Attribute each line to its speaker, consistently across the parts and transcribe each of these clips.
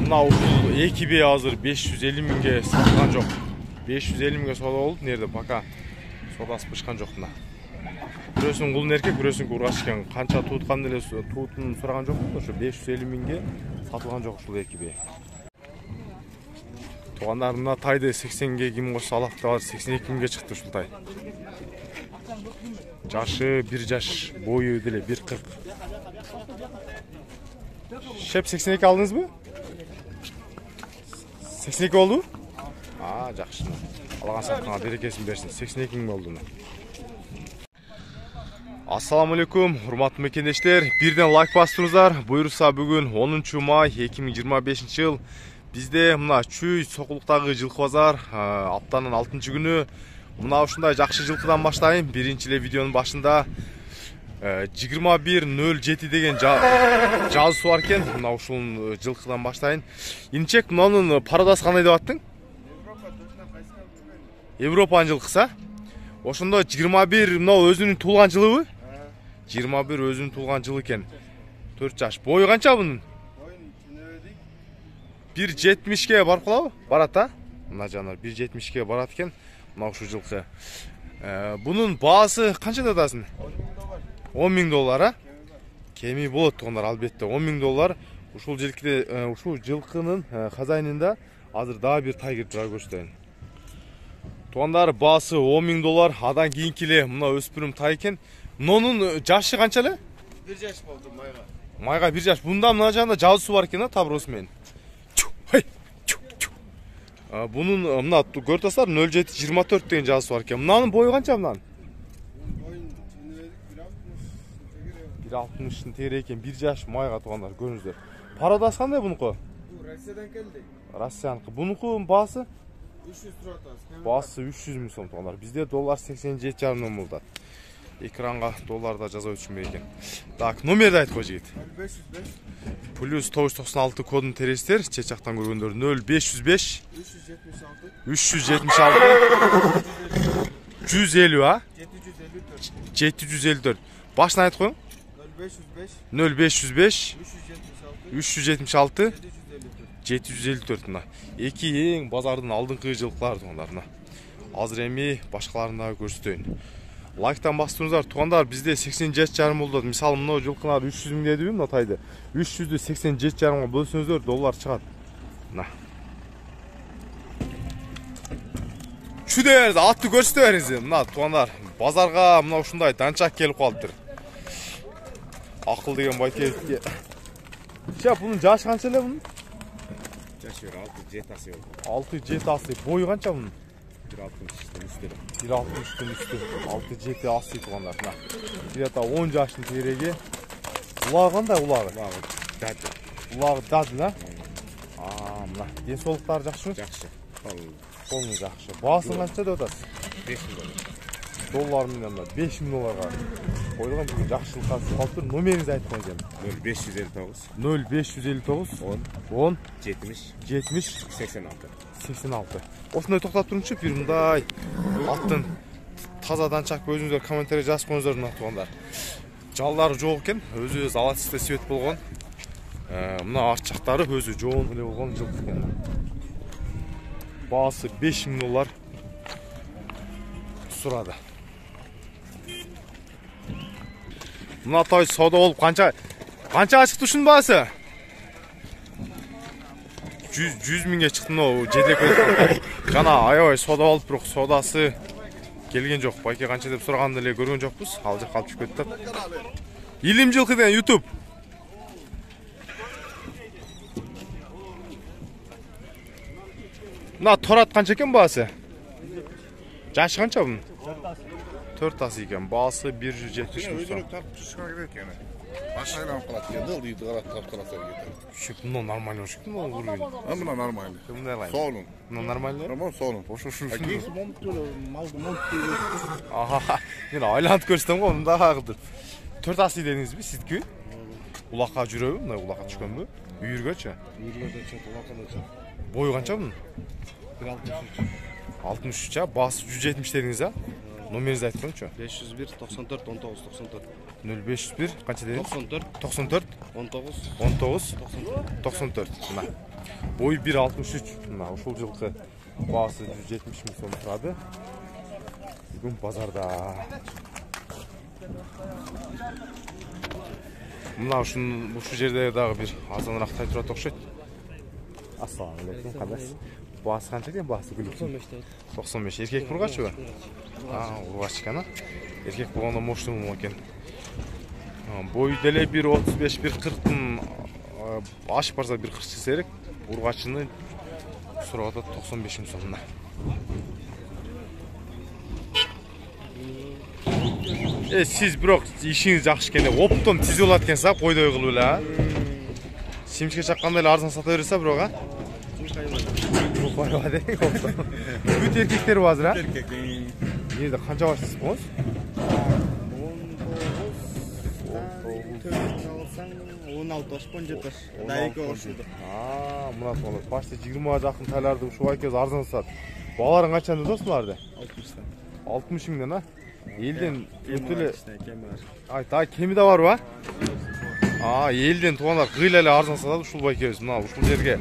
Speaker 1: Mına ушул 2 бей азыр 550 миңге сатылган жок. 550 миңге соода болду. Нерде пока соодасы бышкан жок мына. Бирөөсүн кулун эркек, бирөөсүн ургаш экен. Канча тууткан эле туутун сураган жокмун. Ошо 550 миңге сатылган жок ушул 2 бей. Тугандар мына тайды 80ге ким кошсо алат деп 82 миңге чыкты ушул тай. Жашы 1 жаш, бою деле 1.40. Шеп 82 алдыңызбы? 82 болду? Жакшы. Алган сатканга берекесин берсин. 82 миң болду. Ассаламу алейкум, урматтуу мекендештер. Бирден лайк басыңыздар. Буйрса бүгүн 10 май 2025 жыл. Бизде мына Чүй Сокулуктагы жылкы базар аптанын 6-күнү. Мына ушундай жакшы жылкыдан баштайм. Биринчи эле видеонун башында 21:07 деген жазуу бар экен. Мына ушул жылкыдан баштайын. Инчек мунун пародасы кандай деп аттың? Европанын жылкысы. Ошондо 21 мына өзүнүн туулган жылыбы? 21 өзүнүн туулган жылы экен. 4 жаш. Бою канча бунун? 1.70ге барып калабы? Барат а? Мына жанар 1.70ге барат экен. Мына ушул жылкы. Бунун баасы канча атасын? 10 миң доллар, а? Кеми болот тугандар, албетте 10 миң доллар. Ушул жылкынын хозяйнында азыр дагы бир тай кирип тура көрсөтөйүн. Тугандар, баасы 10 миң доллар. Адан кийинки эле мына өспүрүм тай экен. Мунун жашы канча эле?
Speaker 2: 1 жаш болду майга.
Speaker 1: Майга 1 жаш. Бунда мына жагында жазуусу бар экен, таброосу менен. Бунун мына көрүп атасыздар 0724 деген жазуусу бар экен. Мынанын бою канча мынанын? 1.60 тегере экен, 1 жаш майга тугандар, көрүңүздөр. Пародасы кандай бунуку?
Speaker 2: Бул Россиядан келди.
Speaker 1: Россияныкы. Бунуку баасы?
Speaker 2: 300 турат.
Speaker 1: Баасы 300 миң сом тугандар. Бизде доллар 87,5 миң болду. Экранга долларда жаза өчүнбөй экен. Так, номерди айтып кой жигит.
Speaker 2: 505
Speaker 1: плюс 996 кодун тересиздер. Чет жактан көргөндөр 0505 376 150, а? 754. Башын айтып коюң. 0505 376 754 мына. Эки эң базардын алдыңкы жылкылар тугандар мына. Азыр эми башкаларына көрсөтөйүн. Лайктан бастыңыздар тугандар, бизде 87,5 болду. Мисалы мына жылкылар 300 миң дедиби мына тайды. 300'ді 87,5 бөлсөңүздөр доллар чыгат. Мына. Чүдөрү атты көрсөтө бериңиз. Мына тугандар, базарга мына ушундай данчак келип калыптыр. Акыл деген байкебизге. Шап, бунун жашы канча эле бунун?
Speaker 2: Жашы 6-7 асы болду.
Speaker 1: 6-7 асы. Бою канча бунун?
Speaker 2: 1.60 үстү.
Speaker 1: 1.60 үстү. 6-7 асы тугандар. Мына. Где-то 10 жаштын тереги. Улагы кандай улагы?
Speaker 2: Дады.
Speaker 1: Улагы дады, да? Мына. Ден соолуктары жакшымы?
Speaker 2: Жакшы.
Speaker 1: Колуң жакшы. Баасын канча деп атасыз?
Speaker 2: 5 миң доллар.
Speaker 1: Доллар менен 5 миң долларга. Койгон жигит жакшылыкка калыптыр. Номериңизди айтып коюңуз.
Speaker 2: 0559
Speaker 1: 0559 10 70 86. Ошондой токтоп туруңчу, бир мындай аттын таза данчак өзүңүздөр комментарий жазып коюңуздар мына тугандар. Жалдары жок экен, өзү золотистый свет болгон. Мына арт жактары өзү жоон эле болгон жылкы экен. Баасы 5 миң доллар сурады. Мына тай соода болуп канчага чыкты ушунун баасы? 100 миңге чыкты мына жедек. Жана аябай соода болуп, бирок соодасы келген жок. Байке канча деп сураганда эле көргөн жокпуз. Ал жакка алып чыгып кетти. Илим жылкы деген YouTube. Мына торат канча экен баасы? Жашы канча бунун? 4 асы экен. Баасы 170 миң сом.
Speaker 2: Өзүнү тартып чыгар керек экен. Башка айланып калат экен. Дыл дейди карап турат экен.
Speaker 1: Шүп, мына нормально болуш керек. Мына уровень.
Speaker 2: Мына нормально.
Speaker 1: Мындай алайын.
Speaker 2: Соолун.
Speaker 1: Мына нормально.
Speaker 2: Роман соолун.
Speaker 1: Ошо.
Speaker 2: Кийинки малды
Speaker 1: Мен айланып көрсөтөм го, мында кылдыр. 4 асы дедиңизби, сиздики? Улакка жүрөбү? Мындай улакка түшкөнбү? Үйүргөчү?
Speaker 2: Үйүргөдө чөп, улакка чөп.
Speaker 1: Бою канча бунун?
Speaker 2: 1.63.
Speaker 1: 63, а? Баасы 170 дедиңиз, а? Номеріңізді айтып қойыңызшы.
Speaker 2: 501 94 19 94.
Speaker 1: 0501 қанша дедіңіз?
Speaker 2: 94
Speaker 1: 94
Speaker 2: 19
Speaker 1: 19 94. Мына. Boyu 1.63. Мына ушул жылкы баасы 170 миң сом турады. Бүгүн базарда. Мына ушул жерде дагы бир арзаныраак тай турат окшойт. Ассаламу алейкум, кандайсыз? Баасы канча экен баасы гүлүк? 95. Эркек ургачыбы? Ургач экен, эркек болгондо моштуу экен. Бою деле 1.35, 1.40 ашып барса 1.40 чесерек. Ургачыны сурап атат 95 миң сомдон. Siz бирок ишиңиз жакшы экен деп оптом тизип алат экенсиз, койдой кылып эле. Симишке чакканда эле арзан сата бересиз, бирок Буквально де оптом. Бүт эркектер бар азыр,
Speaker 3: Эркек.
Speaker 1: Эде канча баштайсыз болуңуз?
Speaker 3: 16 аш, 17 аш. Дайык ошолду.
Speaker 1: Мына толот. Башта 20 жакын тайларды ушул айкез арзан сатат. Баларың канчаны досуларды?
Speaker 3: 60
Speaker 1: 60 миңден, Элден өтөлө.
Speaker 3: кеми
Speaker 1: Кеми да барбы? Элден туугандар кыйла эле арзан сатат ушул байкебиз. Мына ушул жерге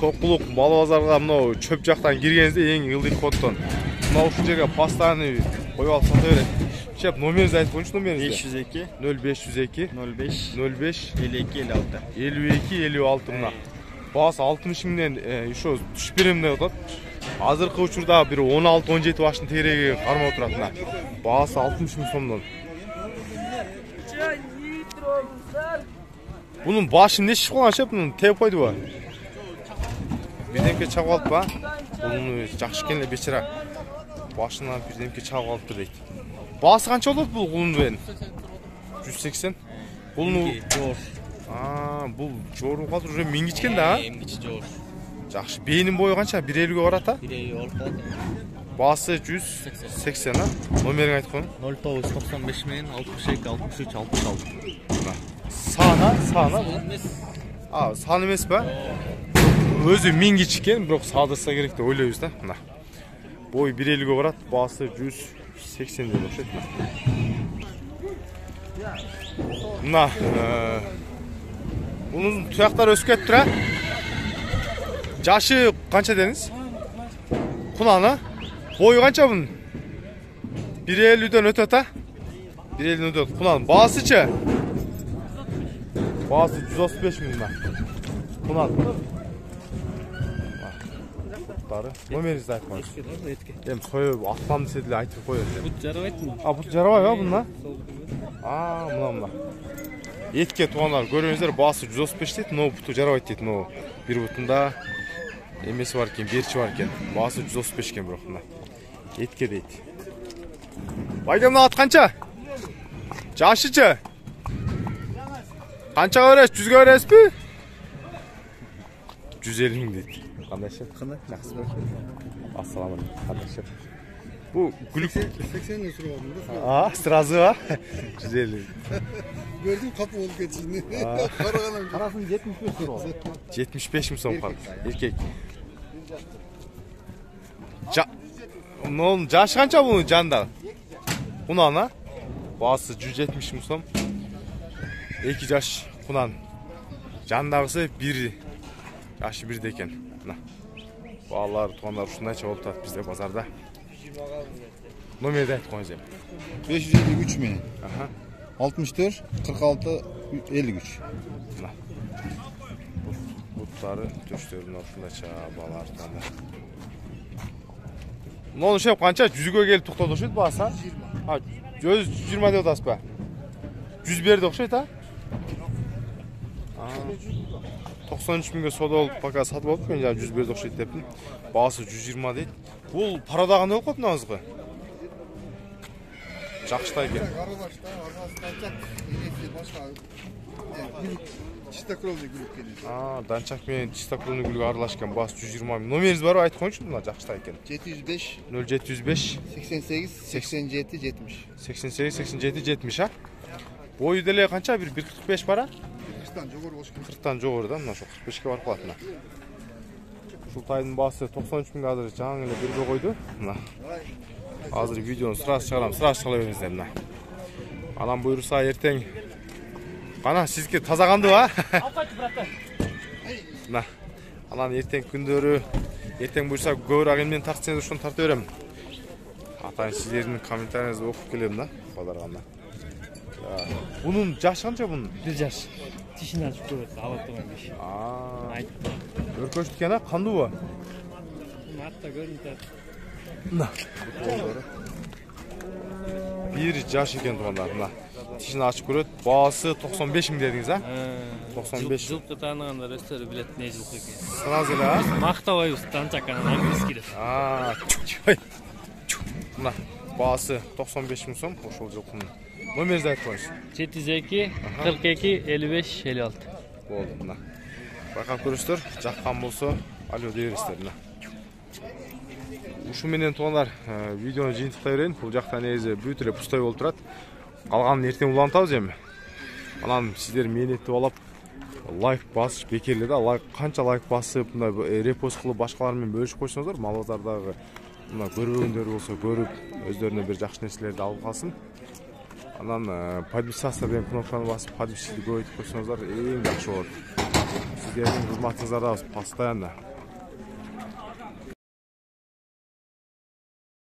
Speaker 1: Сокулук мал базарга мына чөп жактан киргенизде эң ылдый коттон. Мына ушул жерге постоянный коюп алып сата берет. Шеп номеринизди айтып коюңузчу, номериңизди.
Speaker 3: 502
Speaker 1: 05
Speaker 3: 05 52 56.
Speaker 1: 52 56 мына. Баасы 60 миңден ошо түшүп берем деп атат. Азыркы учурда бир 16-17 баштын тереги кармап турат мына. Баасы 60 миң сомдон. Бунун башы не шип калган шеп, мунун теп койдубу? Бирдемке чагып алыппы? Бунун жакшы экен эле бечара. Башынан бирдемке чагып алыптыр дейт. Баасы канча болот бул кулунун? 180. Бул
Speaker 3: жор.
Speaker 1: Бул жору калдыр уже миң ичкен да?
Speaker 3: Эмгичи жор.
Speaker 1: Жакшы. Бейнин бою канча? 1.50ге барат да?
Speaker 3: 1.50 болуп калат.
Speaker 1: Баасы 180, Номериңди айтып коюң.
Speaker 3: 0995 менен 62 63 66.
Speaker 1: Саны эмес ба? Өзү миң ичкен, бирок саадырса керек деп ойлойбуз да. Мына. Бою 1.50ге барат, баасы 180 деп окшойт. Мына. Бунун туяктары өсүп кетти. Жашы канча дедиңиз? Кунаны? Бою канча бунун? 1.50дөн өтөт, 1.50дөн өтөт. Кунанын баасычы? Баасы 135 миң. Кунан. Номеринизди айтып коюңуз. Эми союп аттам десе деле айтып коет.
Speaker 3: Бут жарабайтмы?
Speaker 1: Бут жарабайбы бунда? Мына. Этке туугандар көрүңүздөр, баасы 135 дейт, но буту жарабайт дейт. Но бир бутунда эмеси бар экен, берчи бар экен. Баасы 135 экен бирок мына. Этке дейт. Байке мына ат канча? Жашычы? Канчага бересиз? 100га бересизби? 150 миң дейт. Кандай шеп? Жакшы. Ассаламу алейкум. Кандай шеп? Бу гүлүк
Speaker 2: 80 сурап алдым да.
Speaker 1: Сразу ба? 150.
Speaker 2: Gördüm kapı olup geçtiğini. Karaganım.
Speaker 3: Карасын 75 сурап.
Speaker 1: 75 миң сом калды. Эркек. Нон жашы канча бунун жанында? Кунан, Баасы 170 миң сом. 2 жаш кунан. Жандагысы 1 жашы 1 экен. Мына. Балалар, туугандар ушундайча болуп атат бизде базарда. Номерди айтып коюңуз эми.
Speaker 2: 553 менен. 64 46 53.
Speaker 1: Мына. Буттары төштөрүнө ушундайча балалар туугандар. Нон шеп канча 100га келип токтоду окшойт баасы? 120 деп атасызбы? 100 берди окшойт, 93 миңге сода болуп пока сатып алып, мен 100 берди окшойт дептим. Баасы 120 дейт. Бул парада кандай болуп калат мынабызга? Жакшытай экен.
Speaker 2: Чистокровный гүлүк келет.
Speaker 1: Данчак менен чистокровный гүлгө аралашкан, баасы 120 миң. Номериңиз барбы? Айтып коюңчу, мына жакшытай экен.
Speaker 2: 705
Speaker 1: 0705
Speaker 2: 88 87 70.
Speaker 1: 88 87 70, Бою деле канча? 145 бара?
Speaker 2: 40тан жогору болуш керек.
Speaker 1: 40тан жогору да, мына ошо 45ке барып калат мына. Ушул тайдын баасы 93 миңге азыр жаңы эле бербей койду. Мына. Азыр видеону сразу чыгарам, сразу чыгара бериңиздер мына. Анан буйруса эртең. Кана сизге таза кандыбы,
Speaker 3: Алып кайт, браттар.
Speaker 1: Мына. Анан эртең күндөрү, эртең буйрса көбүрөөк эмнени тартсаңыз ошону тарта берем. Атайын сиздердин комментарийиңизди окуп келем да, базарганда. Bunun yaşı kança bunun?
Speaker 4: 1 yaş. Dişini açıp koyuyor. Hava turan bir şey. Ayıptı.
Speaker 1: Örköş dikene kandı bu.
Speaker 4: Hatta görüntü.
Speaker 1: Na. Bir yaş iken tuğanlar. Na. Dişini açıp koyuyor. Bağısı 95 mi dediniz ha? 95.
Speaker 4: Жылқы танығанда өстері білет не жылқы екен.
Speaker 1: Сразу эле а?
Speaker 4: Мақтабай ұстан чаканы английский деп.
Speaker 1: Мына. Bağısı 95 bin som. Ошол жылқының. Номерді айтып қойыңыз.
Speaker 4: 702 42 55 56.
Speaker 1: Болды, мына. Байқап көресіздер, жаққан болса, алло дей бересіздер, мына. Ушу менен туғандар, видеоны жиынтықтай берейін. Бұл жақта негізі бүт эле пустой болуп турат. Қалғанын ертең улантабыз эми. Анан сиздер мени ертип алып, лайк басыш бекерле да. Лайк канча лайк басып, мындай репост кылып башкалар менен бөлүшүп койсоңуздар, малбазардагы мына көрбөгөндөр болсо көрүп, өздөрүнө бир жакшы нерселерди алып калсын. Анан подписаться деген кнопканы басып, подписчикти көбөйтүп койсоңуздар эң жакшы болот. Сиздердин кызматыңыздарда постоянно